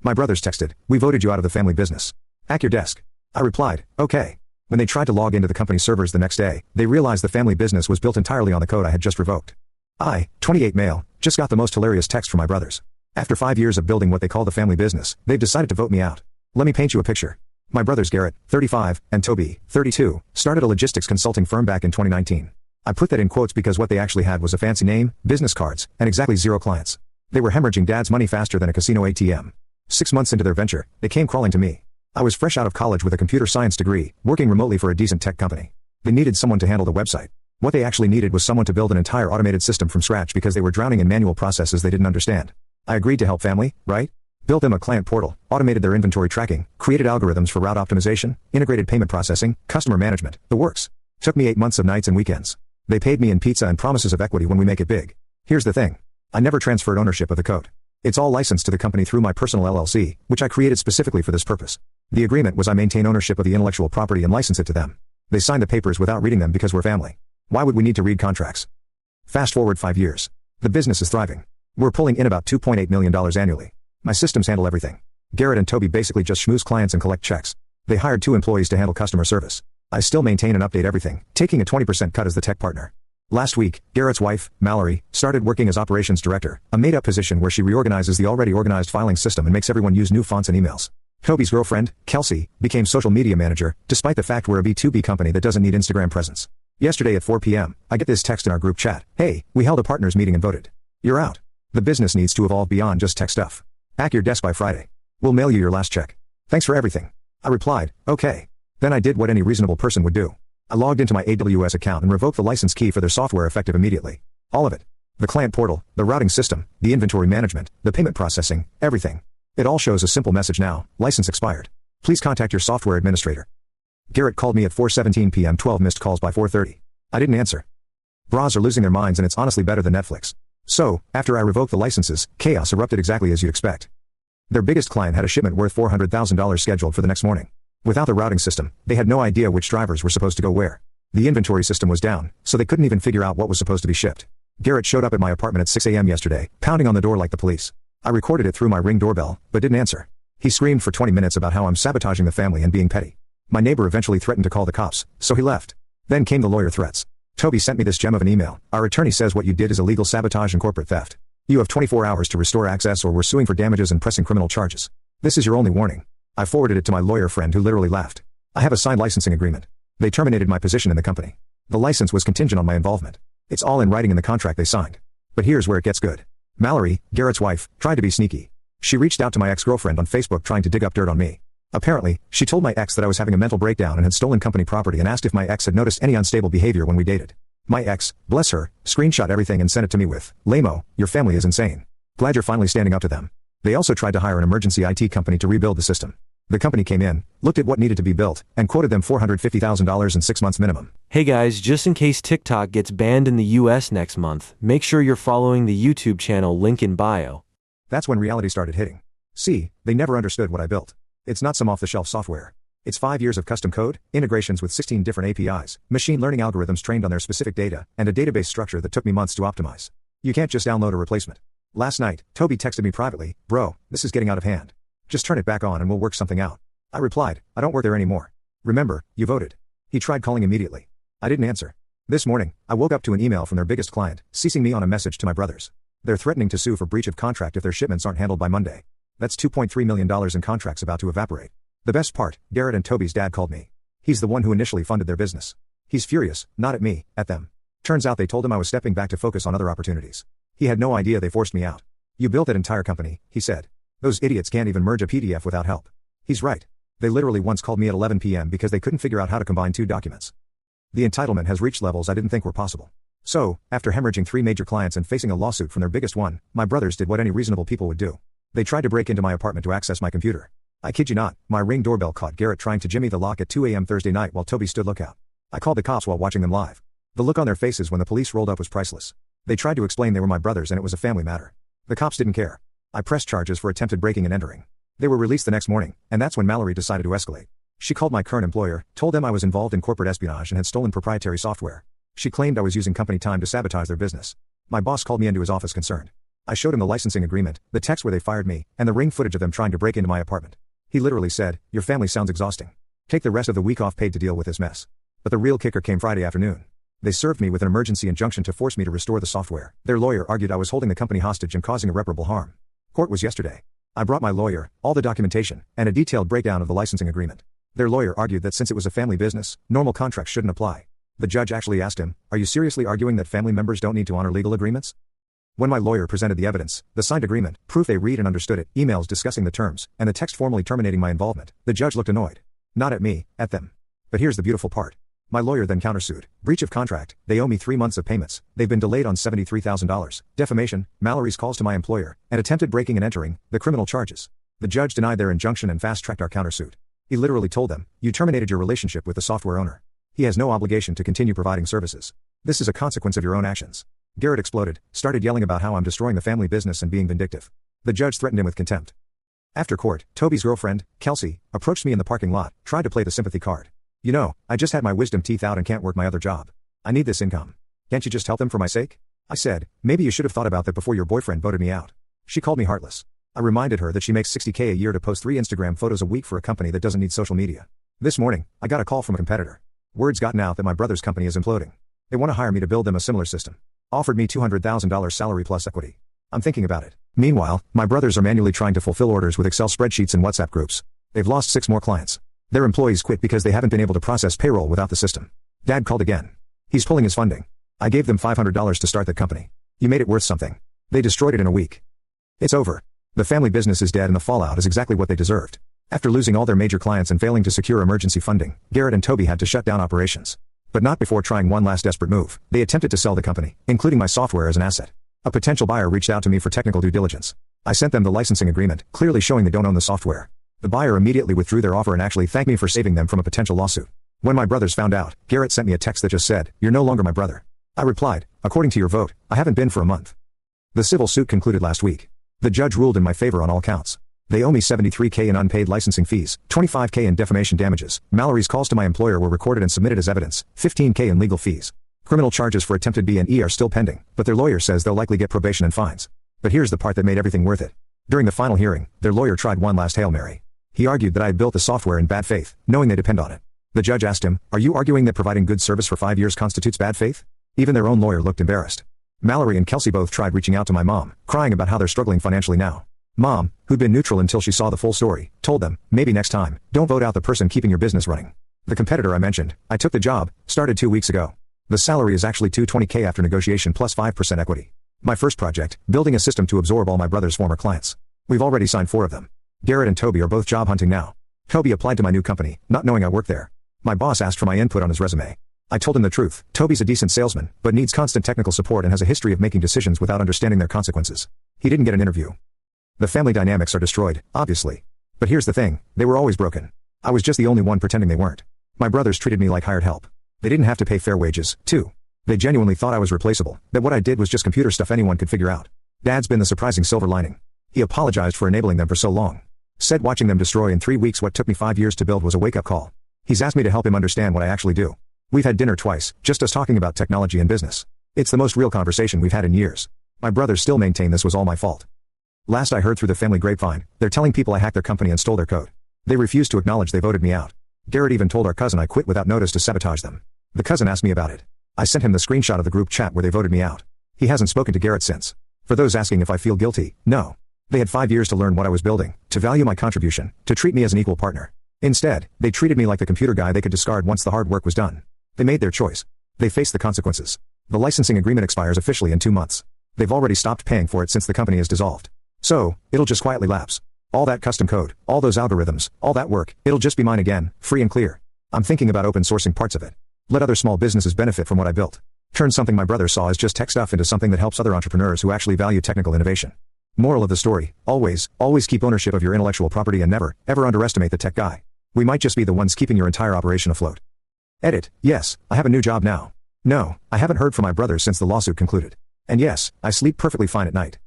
My brothers texted, "We voted you out of the family business. Hack your desk." I replied, "Okay." When they tried to log into the company servers the next day, they realized the family business was built entirely on the code I had just revoked. I, 28 male, just got the most hilarious text from my brothers. After 5 years of building what they call the family business, they've decided to vote me out. Let me paint you a picture. My brothers Garrett, 35, and Toby, 32, started a logistics consulting firm back in 2019. I put that in quotes because what they actually had was a fancy name, business cards, and exactly 0 clients. They were hemorrhaging dad's money faster than a casino ATM. 6 months into their venture, they came crawling to me. I was fresh out of college with a computer science degree, working remotely for a decent tech company. They needed someone to handle the website. What they actually needed was someone to build an entire automated system from scratch because they were drowning in manual processes they didn't understand. I agreed to help family, right? Built them a client portal, automated their inventory tracking, created algorithms for route optimization, integrated payment processing, customer management, the works. Took me 8 months of nights and weekends. They paid me in pizza and promises of equity when we make it big. Here's the thing. I never transferred ownership of the code. It's all licensed to the company through my personal LLC, which I created specifically for this purpose. The agreement was I maintain ownership of the intellectual property and license it to them. They signed the papers without reading them because we're family. Why would we need to read contracts? Fast forward 5 years. The business is thriving. We're pulling in about $2.8 million annually. My systems handle everything. Garrett and Toby basically just schmooze clients and collect checks. They hired 2 employees to handle customer service. I still maintain and update everything, taking a 20% cut as the tech partner. Last week, Garrett's wife, Mallory, started working as operations director, a made-up position where she reorganizes the already organized filing system and makes everyone use new fonts and emails. Toby's girlfriend, Kelsey, became social media manager, despite the fact we're a B2B company that doesn't need Instagram presence. Yesterday at 4 p.m., I get this text in our group chat. "Hey, we held a partners meeting and voted. You're out. The business needs to evolve beyond just tech stuff. Hack your desk by Friday. We'll mail you your last check. Thanks for everything." I replied, "Okay." Then I did what any reasonable person would do. I logged into my AWS account and revoked the license key for their software effective immediately. All of it. The client portal, the routing system, the inventory management, the payment processing, everything. It all shows a simple message now: license expired. Please contact your software administrator. Garrett called me at 4:17 p.m. 12 missed calls by 4:30. I didn't answer. Bras are losing their minds and it's honestly better than Netflix. So, after I revoked the licenses, chaos erupted exactly as you'd expect. Their biggest client had a shipment worth $400,000 scheduled for the next morning. Without the routing system, they had no idea which drivers were supposed to go where. The inventory system was down, so they couldn't even figure out what was supposed to be shipped. Garrett showed up at my apartment at 6 a.m. yesterday, pounding on the door like the police. I recorded it through my Ring doorbell, but didn't answer. He screamed for 20 minutes about how I'm sabotaging the family and being petty. My neighbor eventually threatened to call the cops, so he left. Then came the lawyer threats. Toby sent me this gem of an email. "Our attorney says what you did is illegal sabotage and corporate theft. You have 24 hours to restore access or we're suing for damages and pressing criminal charges. This is your only warning." I forwarded it to my lawyer friend who literally laughed. I have a signed licensing agreement. They terminated my position in the company. The license was contingent on my involvement. It's all in writing in the contract they signed. But here's where it gets good. Mallory, Garrett's wife, tried to be sneaky. She reached out to my ex-girlfriend on Facebook trying to dig up dirt on me. Apparently, she told my ex that I was having a mental breakdown and had stolen company property and asked if my ex had noticed any unstable behavior when we dated. My ex, bless her, screenshot everything and sent it to me with, "Lamo, your family is insane. Glad you're finally standing up to them." They also tried to hire an emergency IT company to rebuild the system. The company came in, looked at what needed to be built, and quoted them $450,000 in 6 months minimum. Hey guys, just in case TikTok gets banned in the US next month, make sure you're following the YouTube channel link in bio. That's when reality started hitting. See, they never understood what I built. It's not some off-the-shelf software. It's 5 years of custom code, integrations with 16 different APIs, machine learning algorithms trained on their specific data, and a database structure that took me months to optimize. You can't just download a replacement. Last night, Toby texted me privately, "Bro, this is getting out of hand. Just turn it back on and we'll work something out." I replied, "I don't work there anymore. Remember, you voted." He tried calling immediately. I didn't answer. This morning, I woke up to an email from their biggest client, CCing me on a message to my brothers. They're threatening to sue for breach of contract if their shipments aren't handled by Monday. That's $2.3 million in contracts about to evaporate. The best part, Garrett and Toby's dad called me. He's the one who initially funded their business. He's furious, not at me, at them. Turns out they told him I was stepping back to focus on other opportunities. He had no idea they forced me out. "You built that entire company," he said. "Those idiots can't even merge a PDF without help." He's right. They literally once called me at 11 p.m. because they couldn't figure out how to combine 2 documents. The entitlement has reached levels I didn't think were possible. So, after hemorrhaging 3 major clients and facing a lawsuit from their biggest one, my brothers did what any reasonable people would do. They tried to break into my apartment to access my computer. I kid you not, my Ring doorbell caught Garrett trying to jimmy the lock at 2 a.m. Thursday night while Toby stood lookout. I called the cops while watching them live. The look on their faces when the police rolled up was priceless. They tried to explain they were my brothers and it was a family matter. The cops didn't care. I pressed charges for attempted breaking and entering. They were released the next morning, and that's when Mallory decided to escalate. She called my current employer, told them I was involved in corporate espionage and had stolen proprietary software. She claimed I was using company time to sabotage their business. My boss called me into his office concerned. I showed him the licensing agreement, the text where they fired me, and the ring footage of them trying to break into my apartment. He literally said, "Your family sounds exhausting. Take the rest of the week off paid to deal with this mess." But the real kicker came Friday afternoon. They served me with an emergency injunction to force me to restore the software. Their lawyer argued I was holding the company hostage and causing irreparable harm. Court was yesterday. I brought my lawyer, all the documentation, and a detailed breakdown of the licensing agreement. Their lawyer argued that since it was a family business, normal contracts shouldn't apply. The judge actually asked him, "Are you seriously arguing that family members don't need to honor legal agreements?" When my lawyer presented the evidence, the signed agreement, proof they read and understood it, emails discussing the terms, and the text formally terminating my involvement, the judge looked annoyed. Not at me, at them. But here's the beautiful part. My lawyer then countersued. Breach of contract, they owe me 3 months of payments, they've been delayed on $73,000, defamation, Mallory's calls to my employer, and attempted breaking and entering, the criminal charges. The judge denied their injunction and fast-tracked our countersuit. He literally told them, "You terminated your relationship with the software owner. He has no obligation to continue providing services. This is a consequence of your own actions." Garrett exploded, started yelling about how I'm destroying the family business and being vindictive. The judge threatened him with contempt. After court, Toby's girlfriend, Kelsey, approached me in the parking lot, tried to play the sympathy card. "You know, I just had my wisdom teeth out and can't work my other job. I need this income. Can't you just help them for my sake?" I said, "Maybe you should have thought about that before your boyfriend voted me out." She called me heartless. I reminded her that she makes $60K a year to post 3 Instagram photos a week for a company that doesn't need social media. This morning, I got a call from a competitor. Word's gotten out that my brother's company is imploding. They want to hire me to build them a similar system. Offered me $200,000 salary plus equity. I'm thinking about it. Meanwhile, my brothers are manually trying to fulfill orders with Excel spreadsheets and WhatsApp groups. They've lost 6 more clients. Their employees quit because they haven't been able to process payroll without the system. Dad called again. He's pulling his funding. I gave them $500 to start that company. You made it worth something. They destroyed it in a week. It's over. The family business is dead and the fallout is exactly what they deserved. After losing all their major clients and failing to secure emergency funding, Garrett and Toby had to shut down operations. But not before trying one last desperate move. They attempted to sell the company, including my software as an asset. A potential buyer reached out to me for technical due diligence. I sent them the licensing agreement, clearly showing they don't own the software. The buyer immediately withdrew their offer and actually thanked me for saving them from a potential lawsuit. When my brothers found out, Garrett sent me a text that just said, "You're no longer my brother." I replied, "According to your vote, I haven't been for a month." The civil suit concluded last week. The judge ruled in my favor on all counts. They owe me $73K in unpaid licensing fees, $25K in defamation damages. Mallory's calls to my employer were recorded and submitted as evidence, $15K in legal fees. Criminal charges for attempted B&E are still pending, but their lawyer says they'll likely get probation and fines. But here's the part that made everything worth it. During the final hearing, their lawyer tried one last Hail Mary. He argued that I had built the software in bad faith, knowing they depend on it. The judge asked him, "Are you arguing that providing good service for 5 years constitutes bad faith?" Even their own lawyer looked embarrassed. Mallory and Kelsey both tried reaching out to my mom, crying about how they're struggling financially now. Mom, who'd been neutral until she saw the full story, told them, "Maybe next time, don't vote out the person keeping your business running." The competitor I mentioned, I took the job, started 2 weeks ago. The salary is actually $220K after negotiation plus 5% equity. My first project, building a system to absorb all my brother's former clients. We've already signed 4 of them. Garrett and Toby are both job hunting now. Toby applied to my new company, not knowing I work there. My boss asked for my input on his resume. I told him the truth. Toby's a decent salesman, but needs constant technical support and has a history of making decisions without understanding their consequences. He didn't get an interview. The family dynamics are destroyed, obviously. But here's the thing, they were always broken. I was just the only one pretending they weren't. My brothers treated me like hired help. They didn't have to pay fair wages, too. They genuinely thought I was replaceable, that what I did was just computer stuff anyone could figure out. Dad's been the surprising silver lining. He apologized for enabling them for so long. Said watching them destroy in 3 weeks what took me 5 years to build was a wake-up call. He's asked me to help him understand what I actually do. We've had dinner twice, just us talking about technology and business. It's the most real conversation we've had in years. My brothers still maintain this was all my fault. Last I heard through the family grapevine, they're telling people I hacked their company and stole their code. They refused to acknowledge they voted me out. Garrett even told our cousin I quit without notice to sabotage them. The cousin asked me about it. I sent him the screenshot of the group chat where they voted me out. He hasn't spoken to Garrett since. For those asking if I feel guilty, no. They had 5 years to learn what I was building, to value my contribution, to treat me as an equal partner. Instead, they treated me like the computer guy they could discard once the hard work was done. They made their choice. They faced the consequences. The licensing agreement expires officially in 2 months. They've already stopped paying for it since the company is dissolved. So, it'll just quietly lapse. All that custom code, all those algorithms, all that work, it'll just be mine again, free and clear. I'm thinking about open sourcing parts of it. Let other small businesses benefit from what I built. Turn something my brother saw as just tech stuff into something that helps other entrepreneurs who actually value technical innovation. Moral of the story, always keep ownership of your intellectual property and never, ever underestimate the tech guy. We might just be the ones keeping your entire operation afloat. Edit, yes, I have a new job now. No, I haven't heard from my brothers since the lawsuit concluded. And yes, I sleep perfectly fine at night.